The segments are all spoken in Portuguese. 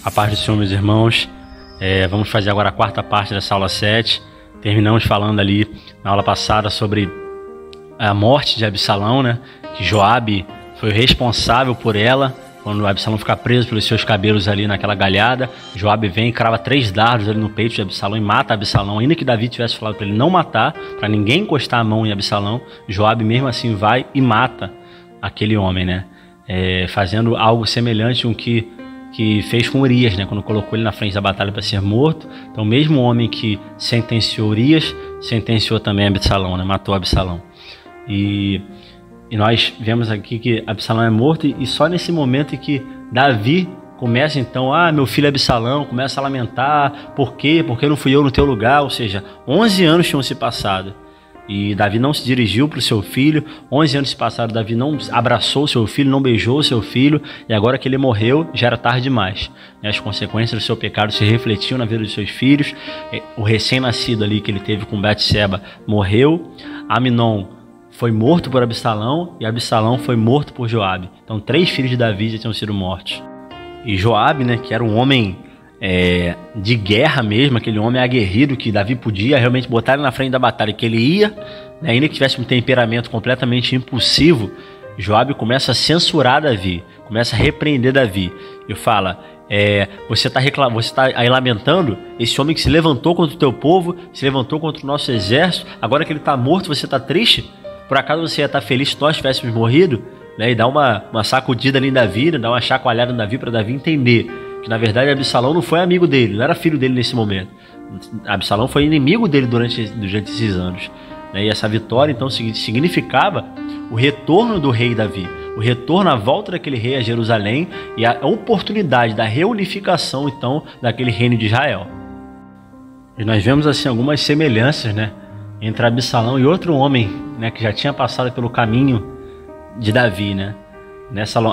A paz do Senhor, meus irmãos. Vamos fazer agora a quarta parte dessa aula 7. Terminamos falando ali na aula passada sobre a morte de Absalão, né? Que Joabe foi o responsável por ela. Quando Absalão fica preso pelos seus cabelos ali naquela galhada, Joabe vem e crava 3 dardos ali no peito de Absalão e mata Absalão. Ainda que Davi tivesse falado para ele não matar, para ninguém encostar a mão em Absalão, Joabe mesmo assim vai e mata aquele homem, né? Fazendo algo semelhante com que fez com Urias, né? Quando colocou ele na frente da batalha para ser morto. Então o mesmo homem que sentenciou Urias, sentenciou também Absalão, né? Matou Absalão. E nós vemos aqui que Absalão é morto, e só nesse momento que Davi começa então, meu filho Absalão, começa a lamentar, por quê? Porque não fui eu no teu lugar? Ou seja, 11 anos tinham se passado e Davi não se dirigiu para o seu filho. 11 anos se passaram, Davi não abraçou o seu filho, não beijou o seu filho, e agora que ele morreu, já era tarde demais. As consequências do seu pecado se refletiam na vida dos seus filhos. O recém-nascido ali que ele teve com Betseba morreu. Amnon foi morto por Absalão, e Absalão foi morto por Joabe. Então 3 filhos de Davi já tinham sido mortos. E Joabe, né, que era um homem de guerra mesmo, aquele homem aguerrido que Davi podia realmente botar ele na frente da batalha, que ele ia, né, ainda que tivesse um temperamento completamente impulsivo, Joabe começa a censurar Davi, começa a repreender Davi e fala: você está aí lamentando esse homem que se levantou contra o teu povo, se levantou contra o nosso exército, agora que ele está morto você está triste? Por acaso você ia estar feliz se nós tivéssemos morrido? Né? E dá uma sacudida ali em Davi, né? Dá uma chacoalhada em Davi para Davi entender que na verdade Absalão não foi amigo dele, não era filho dele nesse momento. Absalão foi inimigo dele durante esses anos. Né? E essa vitória então significava o retorno do rei Davi, o retorno, a volta daquele rei a Jerusalém e a oportunidade da reunificação então daquele reino de Israel. E nós vemos assim algumas semelhanças, né, entre Absalão e outro homem, né, que já tinha passado pelo caminho de Davi, né?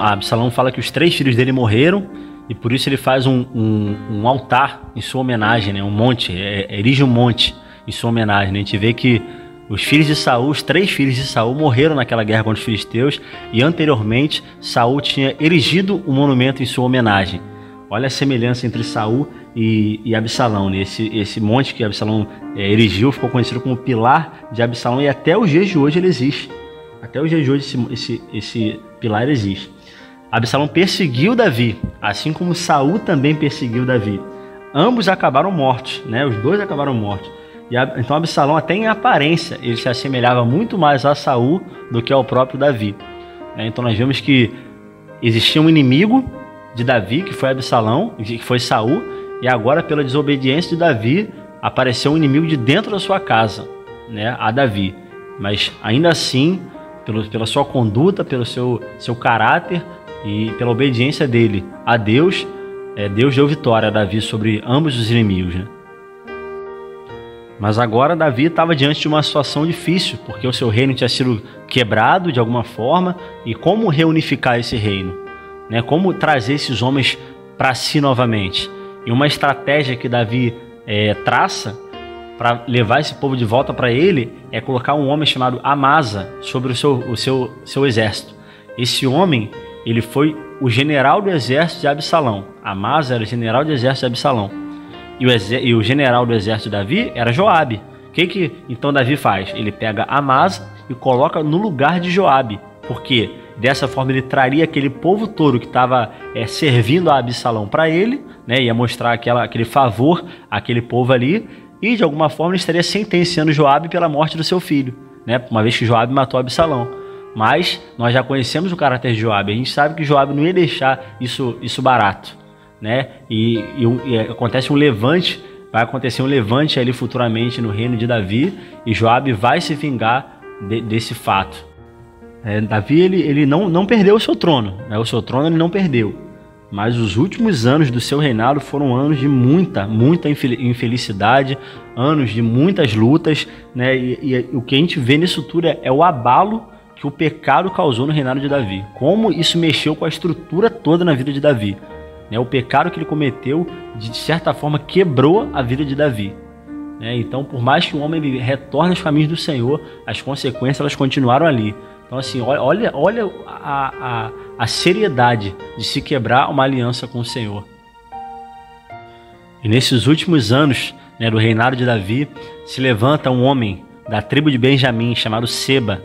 Absalão fala que os 3 filhos dele morreram, e por isso ele faz um altar em sua homenagem, né? Um monte, erige um monte em sua homenagem, né? A gente vê que os filhos de Saul, os 3 filhos de Saul morreram naquela guerra contra os filisteus, e anteriormente Saul tinha erigido um monumento em sua homenagem. Olha a semelhança entre Saul e Absalão, né? Esse monte que Absalão erigiu ficou conhecido como Pilar de Absalão, e até os dias de hoje ele existe. Até os dias de hoje esse pilar existe. Absalão perseguiu Davi, assim como Saul também perseguiu Davi. Ambos acabaram mortos, né? Os 2 acabaram mortos. Então Absalão, até em aparência, ele se assemelhava muito mais a Saul do que ao próprio Davi. Então nós vemos que existia um inimigo de Davi, que foi Absalão, que foi Saul, e agora pela desobediência de Davi apareceu um inimigo de dentro da sua casa, né, a Davi. Mas ainda assim, pela sua conduta, pelo seu caráter e pela obediência dele a Deus, Deus deu vitória a Davi sobre ambos os inimigos, né? Mas agora Davi estava diante de uma situação difícil, porque o seu reino tinha sido quebrado de alguma forma, e como reunificar esse reino? Né? Como trazer esses homens para si novamente? E uma estratégia que Davi traça para levar esse povo de volta para ele é colocar um homem chamado Amasa sobre o seu exército. Esse homem, ele foi o general do exército de Absalão. Amasa era o general do exército de Absalão. E o general do exército de Davi era Joabe. O que então Davi faz? Ele pega Amasa e coloca no lugar de Joabe. Por quê? Dessa forma ele traria aquele povo todo que estava servindo a Absalão para ele, né? Ia mostrar aquele favor àquele povo ali, e de alguma forma ele estaria sentenciando Joabe pela morte do seu filho, né? Uma vez que Joabe matou Absalão. Mas nós já conhecemos o caráter de Joabe, a gente sabe que Joabe não ia deixar isso barato, né? E acontece um levante, vai acontecer um levante ali futuramente no reino de Davi, e Joabe vai se vingar desse fato. Davi ele não perdeu o seu trono, né? O seu trono ele não perdeu, mas os últimos anos do seu reinado foram anos de muita infelicidade, anos de muitas lutas, né? E o que a gente vê nisso tudo é o abalo que o pecado causou no reinado de Davi, como isso mexeu com a estrutura toda na vida de Davi, né? O pecado que ele cometeu, de certa forma, quebrou a vida de Davi. Então, por mais que o homem ele retorne aos caminhos do Senhor, as consequências elas continuaram ali. Então, assim, olha a seriedade de se quebrar uma aliança com o Senhor. E nesses últimos anos, né, do reinado de Davi, se levanta um homem da tribo de Benjamim chamado Seba.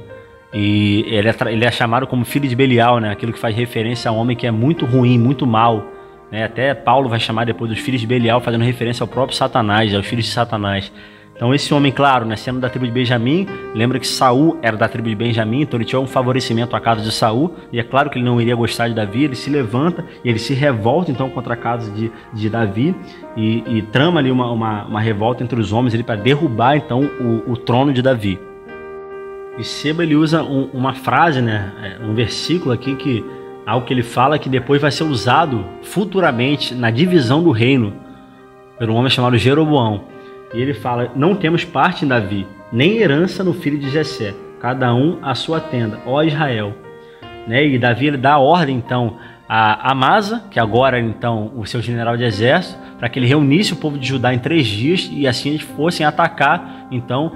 E ele é chamado como filho de Belial, né, aquilo que faz referência a um homem que é muito ruim, muito mau. Né, até Paulo vai chamar depois dos filhos de Belial, fazendo referência ao próprio Satanás, aos filhos de Satanás. Então esse homem, claro, né, sendo da tribo de Benjamim, lembra que Saul era da tribo de Benjamim, então ele tinha um favorecimento à casa de Saul, e é claro que ele não iria gostar de Davi. Ele se levanta e ele se revolta então contra a casa de Davi e trama ali uma revolta entre os homens para derrubar então o trono de Davi. E Seba ele usa uma frase, né, um versículo aqui, que algo que ele fala que depois vai ser usado futuramente na divisão do reino por um homem chamado Jeroboão. E ele fala: não temos parte em Davi, nem herança no filho de Jessé, cada um a sua tenda, ó Israel. Né? E Davi ele dá a ordem então a Amasa, que agora então o seu general de exército, para que ele reunisse o povo de Judá em 3 dias e assim eles fossem atacar então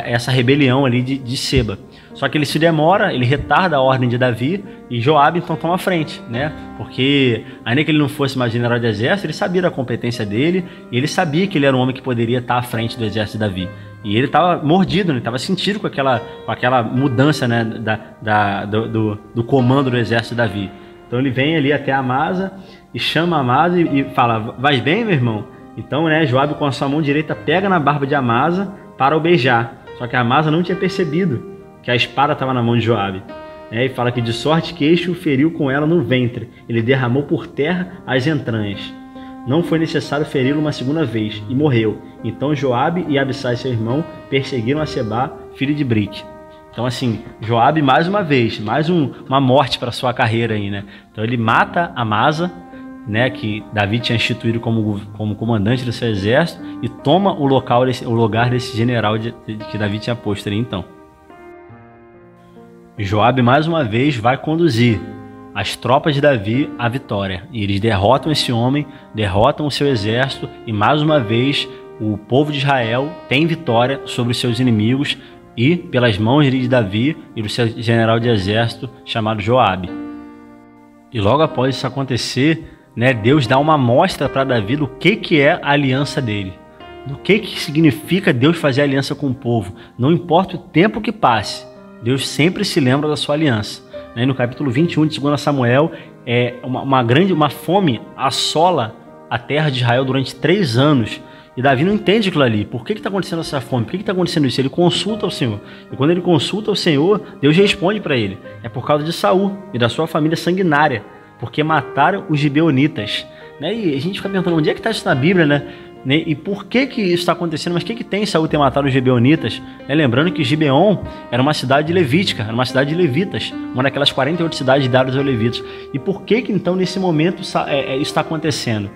essa rebelião ali de Seba. Só que ele se demora, ele retarda a ordem de Davi e Joabe então toma a frente, né? Porque ainda que ele não fosse mais general de exército, ele sabia da competência dele e ele sabia que ele era um homem que poderia estar à frente do exército de Davi. E ele estava mordido, ele estava sentido com aquela mudança, né, do comando do exército de Davi. Então ele vem ali até Amasa e chama Amasa e fala: vais bem, meu irmão? Então, né, Joabe com a sua mão direita pega na barba de Amasa para o beijar. Só que a Amasa não tinha percebido que a espada estava na mão de Joabe. E fala que de sorte que este o feriu com ela no ventre. Ele derramou por terra as entranhas. Não foi necessário feri-lo uma segunda vez e morreu. Então Joabe e Abissai, seu irmão, perseguiram a Seba, filho de Brique. Então assim, Joabe mais uma vez, mais uma morte para sua carreira aí, né? Então ele mata Amasa, né, que Davi tinha instituído como comandante do seu exército, e toma o lugar desse general que Davi tinha posto ali então. Joabe mais uma vez vai conduzir as tropas de Davi à vitória. E eles derrotam esse homem, derrotam o seu exército, e mais uma vez o povo de Israel tem vitória sobre os seus inimigos e pelas mãos de Davi e do seu general de exército chamado Joabe. E logo após isso acontecer, né, Deus dá uma amostra para Davi do que é a aliança dele. Do que significa Deus fazer aliança com o povo. Não importa o tempo que passe, Deus sempre se lembra da sua aliança. No capítulo 21 de 2 Samuel, uma fome assola a terra de Israel durante 3 anos. E Davi não entende aquilo ali. Por que está acontecendo essa fome? Por que está acontecendo isso? Ele consulta o Senhor. E quando ele consulta o Senhor, Deus responde para ele: é por causa de Saul e da sua família sanguinária, porque mataram os gibeonitas. E a gente fica perguntando: onde é que está isso na Bíblia, né? E por que isso está acontecendo? Mas o que tem Saul ter matado os gibeonitas? Lembrando que Gibeon era uma cidade levítica, era uma cidade de levitas, uma daquelas 48 cidades dadas aos levitas. E por que então nesse momento isso está acontecendo?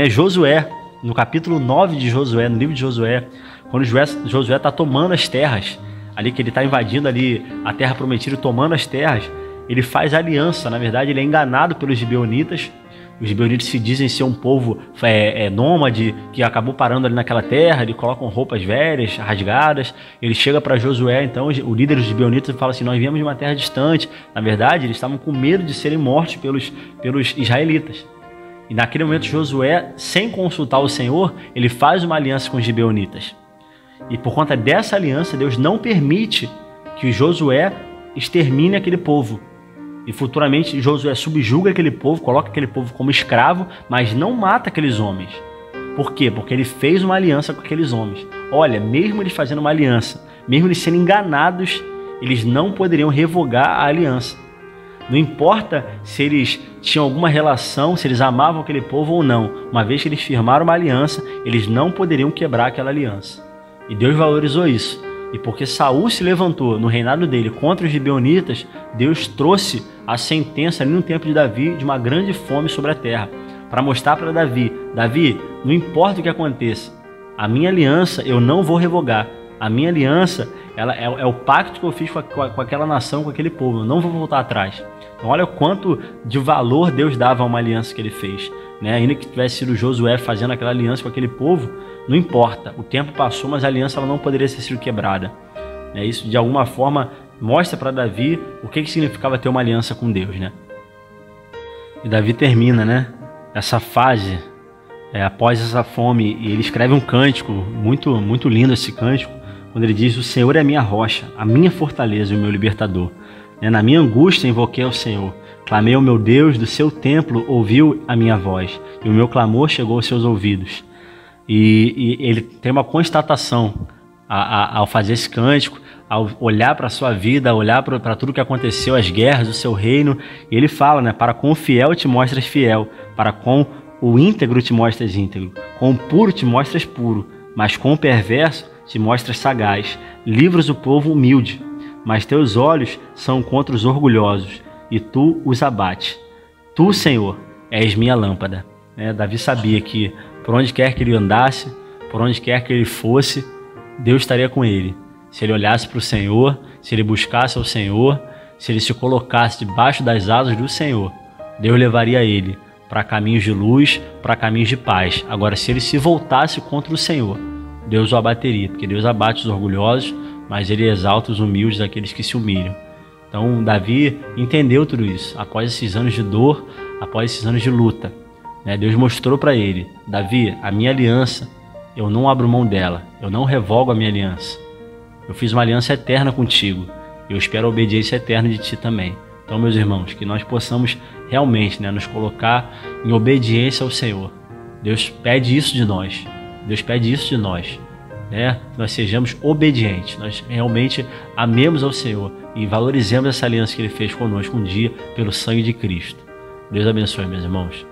Josué, no capítulo 9 de Josué, no livro de Josué, quando Josué está tomando as terras, ali que ele está invadindo ali a terra prometida e tomando as terras, ele faz aliança. Na verdade, ele é enganado pelos gibeonitas. Os gibeonitas se dizem ser um povo nômade que acabou parando ali naquela terra. Eles colocam roupas velhas, rasgadas. Ele chega para Josué, então o líder dos gibeonitas fala assim: nós viemos de uma terra distante. Na verdade, eles estavam com medo de serem mortos pelos israelitas. E naquele momento Josué, sem consultar o Senhor, ele faz uma aliança com os gibeonitas. E por conta dessa aliança, Deus não permite que Josué extermine aquele povo. E futuramente Josué subjuga aquele povo, coloca aquele povo como escravo, mas não mata aqueles homens. Por quê? Porque ele fez uma aliança com aqueles homens. Olha, mesmo eles fazendo uma aliança, mesmo eles sendo enganados, eles não poderiam revogar a aliança. Não importa se eles tinham alguma relação, se eles amavam aquele povo ou não. Uma vez que eles firmaram uma aliança, eles não poderiam quebrar aquela aliança. E Deus valorizou isso. E porque Saul se levantou no reinado dele contra os gibeonitas, Deus trouxe a sentença ali no tempo de Davi de uma grande fome sobre a terra, para mostrar para Davi: Davi, não importa o que aconteça, a minha aliança eu não vou revogar. A minha aliança é o pacto que eu fiz com aquela nação, com aquele povo. Eu não vou voltar atrás. Então olha o quanto de valor Deus dava a uma aliança que ele fez. Ainda que tivesse sido Josué fazendo aquela aliança com aquele povo, não importa. O tempo passou, mas a aliança ela não poderia ter sido quebrada. Isso de alguma forma mostra para Davi o que significava ter uma aliança com Deus. E Davi termina essa fase após essa fome, e ele escreve um cântico, muito, muito lindo esse cântico, quando ele diz: o Senhor é a minha rocha, a minha fortaleza e o meu libertador. Na minha angústia invoquei ao Senhor, clamei ao meu Deus, do seu templo ouviu a minha voz, e o meu clamor chegou aos seus ouvidos. E ele tem uma constatação ao fazer esse cântico, ao olhar para a sua vida, olhar para tudo que aconteceu, as guerras do seu reino, e ele fala, né, para com o fiel te mostras fiel, para com o íntegro te mostras íntegro, com o puro te mostras puro, mas com o perverso te mostras sagaz. Livras o povo humilde, mas teus olhos são contra os orgulhosos, e tu os abates. Tu, Senhor, és minha lâmpada. Davi sabia que por onde quer que ele andasse, por onde quer que ele fosse, Deus estaria com ele. Se ele olhasse para o Senhor, se ele buscasse ao Senhor, se ele se colocasse debaixo das asas do Senhor, Deus levaria ele para caminhos de luz, para caminhos de paz. Agora, se ele se voltasse contra o Senhor, Deus o abateria, porque Deus abate os orgulhosos, mas ele exalta os humildes, aqueles que se humilham. Então, Davi entendeu tudo isso. Após esses anos de dor, após esses anos de luta, Deus mostrou para ele: Davi, a minha aliança, eu não abro mão dela, eu não revogo a minha aliança. Eu fiz uma aliança eterna contigo, eu espero a obediência eterna de ti também. Então, meus irmãos, que nós possamos realmente nos colocar em obediência ao Senhor. Deus pede isso de nós. Deus pede isso de nós. Que nós sejamos obedientes, nós realmente amemos ao Senhor e valorizemos essa aliança que Ele fez conosco um dia pelo sangue de Cristo. Deus abençoe, meus irmãos.